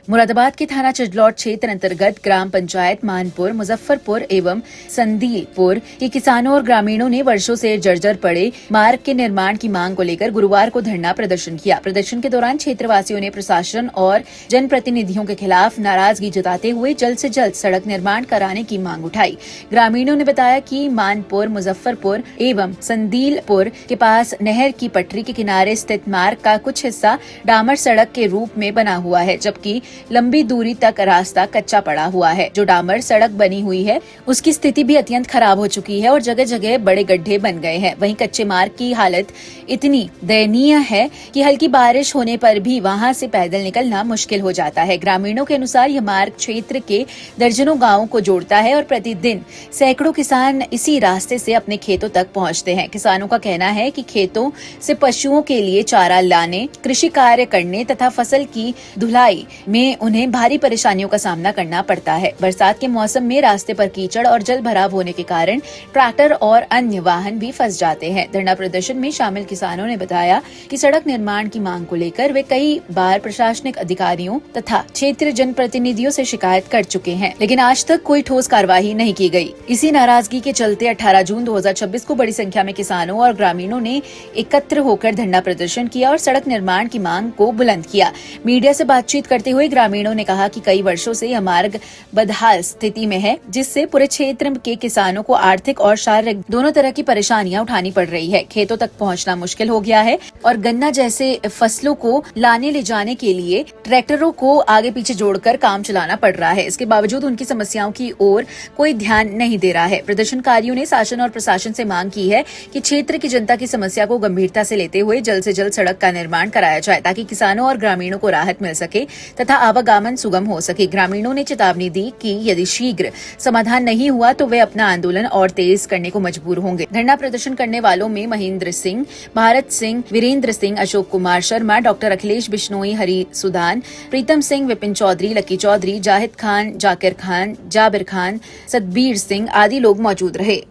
मुरादाबाद के थाना चिजलौट क्षेत्र अंतर्गत ग्राम पंचायत मानपुर, मुजफ्फरपुर एवं संदीपुर के किसानों और ग्रामीणों ने वर्षों से जर्जर पड़े मार्ग के निर्माण की मांग को लेकर गुरुवार को धरना प्रदर्शन किया। प्रदर्शन के दौरान क्षेत्रवासियों ने प्रशासन और जनप्रतिनिधियों के खिलाफ नाराजगी जताते हुए जल्द से जल्द सड़क निर्माण कराने की मांग उठाई। ग्रामीणों ने बताया कि मानपुर, मुजफ्फरपुर एवं संदीलपुर के पास नहर की पटरी के किनारे स्थित मार्ग का कुछ हिस्सा डामर सड़क के रूप में बना हुआ है, जबकि लंबी दूरी तक रास्ता कच्चा पड़ा हुआ है। जो डामर सड़क बनी हुई है उसकी स्थिति भी अत्यंत खराब हो चुकी है और जगह जगह बड़े गड्ढे बन गए हैं। वहीं कच्चे मार्ग की हालत इतनी दयनीय है कि हल्की बारिश होने पर भी वहां से पैदल निकलना मुश्किल हो जाता है। ग्रामीणों के अनुसार यह मार्ग क्षेत्र के दर्जनों गांवों को जोड़ता है और प्रतिदिन सैकड़ों किसान इसी रास्ते से अपने खेतों तक पहुंचते हैं। किसानों का कहना है कि खेतों से पशुओं के लिए चारा लाने, कृषि कार्य करने तथा फसल की धुलाई में उन्हें भारी परेशानियों का सामना करना पड़ता है। बरसात के मौसम में रास्ते पर कीचड़ और जल भराव होने के कारण ट्रैक्टर और अन्य वाहन भी फंस जाते हैं। धरना प्रदर्शन में शामिल किसानों ने बताया कि सड़क निर्माण की मांग को लेकर वे कई बार प्रशासनिक अधिकारियों तथा क्षेत्रीय जनप्रतिनिधियों से शिकायत कर चुके हैं, लेकिन आज तक कोई ठोस कार्रवाई नहीं की गई। इसी नाराजगी के चलते 18 जून 2026 को बड़ी संख्या में किसानों और ग्रामीणों ने एकत्र होकर धरना प्रदर्शन किया और सड़क निर्माण की मांग को बुलंद किया। मीडिया से बातचीत करते हुए ग्रामीणों ने कहा कि कई वर्षों से यह मार्ग बदहाल स्थिति में है, जिससे पूरे क्षेत्र के किसानों को आर्थिक और शारीरिक दोनों तरह की परेशानियां उठानी पड़ रही है। खेतों तक पहुंचना मुश्किल हो गया है और गन्ना जैसे फसलों को लाने ले जाने के लिए ट्रैक्टरों को आगे पीछे जोड़कर काम चलाना पड़ रहा है। इसके बावजूद उनकी समस्याओं की ओर कोई ध्यान नहीं दे रहा है। प्रदर्शनकारियों ने शासन और प्रशासन से मांग की है कि क्षेत्र की जनता की समस्या को गंभीरता से लेते हुए जल्द से जल्द सड़क का निर्माण कराया जाए, ताकि किसानों और ग्रामीणों को राहत मिल सके तथा आवागमन सुगम हो सके। ग्रामीणों ने चेतावनी दी कि यदि शीघ्र समाधान नहीं हुआ तो वे अपना आंदोलन और तेज करने को मजबूर होंगे। धरना प्रदर्शन करने वालों में महेंद्र सिंह, भारत सिंह, वीरेंद्र सिंह, अशोक कुमार शर्मा, डॉक्टर अखिलेश बिश्नोई, हरी सुदान, प्रीतम सिंह, विपिन चौधरी, लकी चौधरी, जाहिद खान, जाकिर खान, जाबिर खान, सतबीर सिंह आदि लोग मौजूद रहे।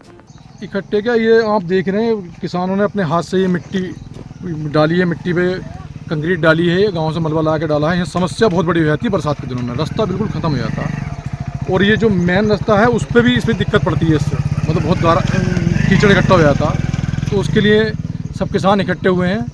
इकट्ठे क्या ये आप देख रहे हैं, किसानों ने अपने हाथ से ये मिट्टी डाली है, मिट्टी पे कंक्रीट डाली है, गांव से मलबा ला के डाला है। ये समस्या बहुत बड़ी हो जाती है बरसात के दिनों में, रास्ता बिल्कुल ख़त्म हो जाता है। और ये जो मेन रास्ता है उस पर भी इसमें दिक्कत पड़ती है, इससे मतलब बहुत कीचड़ इकट्ठा हो जाता। तो उसके लिए सब किसान इकट्ठे हुए हैं।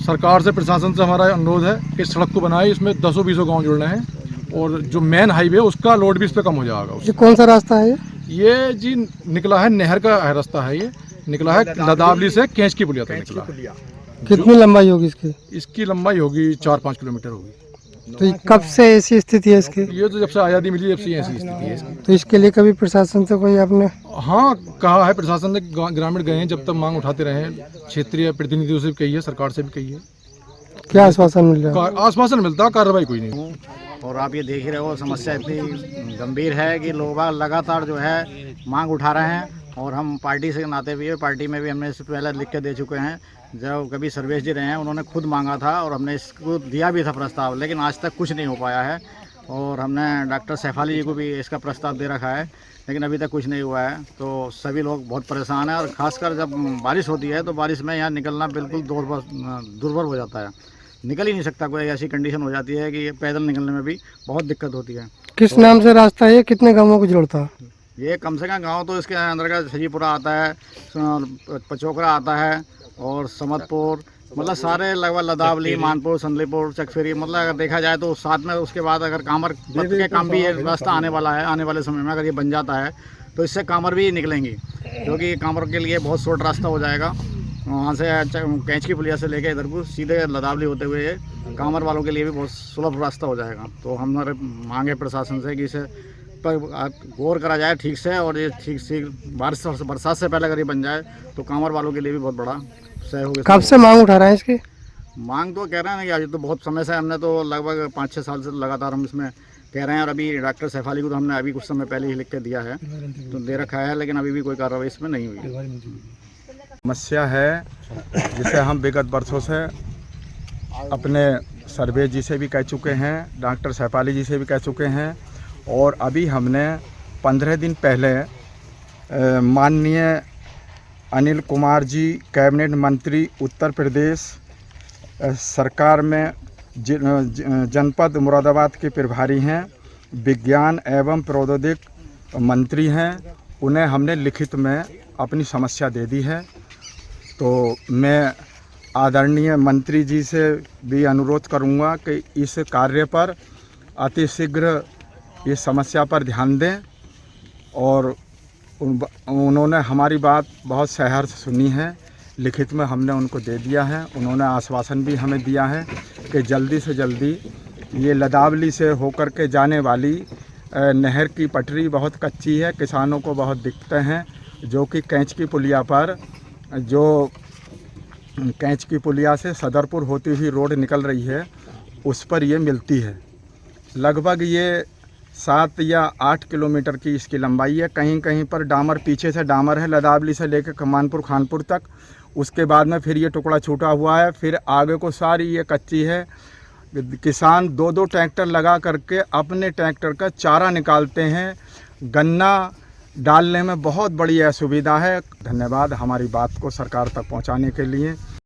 सरकार से, प्रशासन से हमारा अनुरोध है कि सड़क को बनाए, इसमें 10-20 गाँव जुड़ने हैं और जो मेन हाईवे है उसका लोड भी इस पर कम हो जाएगा। ये कौन सा रास्ता है? ये जी निकला है, नहर का रास्ता है, ये निकला है लदावली से कैंच की पुलिया तक निकला है। कितनी लंबाई होगी इसकी? इसकी लंबाई होगी 4-5 किलोमीटर होगी। तो कब से ऐसी स्थिति है इसकी? ये तो जब से आज़ादी मिली जब से ऐसी स्थिति है इसकी। तो इसके लिए कभी प्रशासन से कोई आपने? हाँ, कहा है प्रशासन ने, ग्रामीण गए हैं, जब तक मांग उठाते रहे, क्षेत्रीय प्रतिनिधियों से भी कही है, सरकार से भी कही है। क्या आश्वासन मिल रहा है? आश्वासन मिलता है, कार्रवाई कोई नहीं। और आप ये देख ही रहे हो, समस्या इतनी गंभीर है कि लोग लगातार जो है मांग उठा रहे हैं। और हम पार्टी से नाते हुए, पार्टी में भी हमने इससे पहले लिख के दे चुके हैं। जब कभी सर्वेश जी रहे हैं उन्होंने खुद मांगा था और हमने इसको दिया भी था प्रस्ताव, लेकिन आज तक कुछ नहीं हो पाया है। और हमने डॉक्टर सैफ अली जी को भी इसका प्रस्ताव दे रखा है, लेकिन अभी तक कुछ नहीं हुआ है। तो सभी लोग बहुत परेशान हैं और ख़ासकर जब बारिश होती है तो बारिश में यहाँ निकलना बिल्कुल दुर्भर हो जाता है, निकल ही नहीं सकता। कोई ऐसी कंडीशन हो जाती है कि पैदल निकलने में भी बहुत दिक्कत होती है। किस नाम से रास्ता है? कितने गांवों को जोड़ता है? ये कम से कम गांव तो इसके अंदर का सजीपुरा आता है, पचोकरा आता है और समतपुर, मतलब सारे लगभग लदावली, मानपुर, संदलीपुर, चकफेरी, मतलब अगर देखा जाए तो साथ में उसके बाद अगर कामर के काम भी ये रास्ता आने वाला है। आने वाले समय में अगर ये बन जाता है तो इससे कामर भी निकलेंगी, क्योंकि कामर के लिए बहुत शॉर्ट रास्ता हो जाएगा। वहाँ से कैंच की पुलिया से लेकर इधर को सीधे लदावली होते हुए ये कामर वालों के लिए भी बहुत सुलभ रास्ता हो जाएगा। तो हमारे मांगे प्रशासन से कि इसे पर गौर करा जाए ठीक से, और ये ठीक से बरसात से पहले अगर ये बन जाए तो कांवर वालों के लिए भी बहुत बड़ा सहयोग। कब से मांग उठा रहे हैं इसकी? मांग तो कह रहे हैं कि आज तो बहुत समय से, हमने तो लगभग 5-6 साल से लगातार हम इसमें कह रहे हैं। और अभी डॉक्टर सैफ अली को तो हमने अभी कुछ समय पहले ही लिख के दिया है, तो दे रखा है, लेकिन अभी भी कोई कार्रवाई इसमें नहीं हुई। समस्या है जिसे हम विगत वर्षों से अपने सर्वेश जी से भी कह चुके हैं, डॉक्टर सैफ अली जी से भी कह चुके हैं। और अभी हमने 15 दिन पहले माननीय अनिल कुमार जी, कैबिनेट मंत्री उत्तर प्रदेश सरकार में जनपद मुरादाबाद के प्रभारी हैं, विज्ञान एवं प्रौद्योगिक मंत्री हैं। उन्हें हमने लिखित में अपनी समस्या दे दी है। तो मैं आदरणीय मंत्री जी से भी अनुरोध करूंगा कि इस कार्य पर अतिशीघ्र इस समस्या पर ध्यान दें। और उन्होंने हमारी बात बहुत सहर्ष सुनी है, लिखित में हमने उनको दे दिया है। उन्होंने आश्वासन भी हमें दिया है कि जल्दी से जल्दी ये लदावली से होकर के जाने वाली नहर की पटरी बहुत कच्ची है, किसानों को बहुत दिक्कतें हैं, जो कि कैंच की पुलिया पर कैंच की पुलिया से सदरपुर होती हुई रोड निकल रही है, उस पर ये मिलती है। लगभग ये 7 या 8 किलोमीटर की इसकी लंबाई है। कहीं कहीं पर डामर, पीछे से डामर है लदावली से लेकर कमानपुर खानपुर तक। उसके बाद में फिर ये टुकड़ा छूटा हुआ है, फिर आगे को सारी ये कच्ची है। किसान 2-2 ट्रैक्टर लगा करके अपने ट्रैक्टर का चारा निकालते हैं। गन्ना डालने में बहुत बड़ी असुविधा है। धन्यवाद हमारी बात को सरकार तक पहुंचाने के लिए।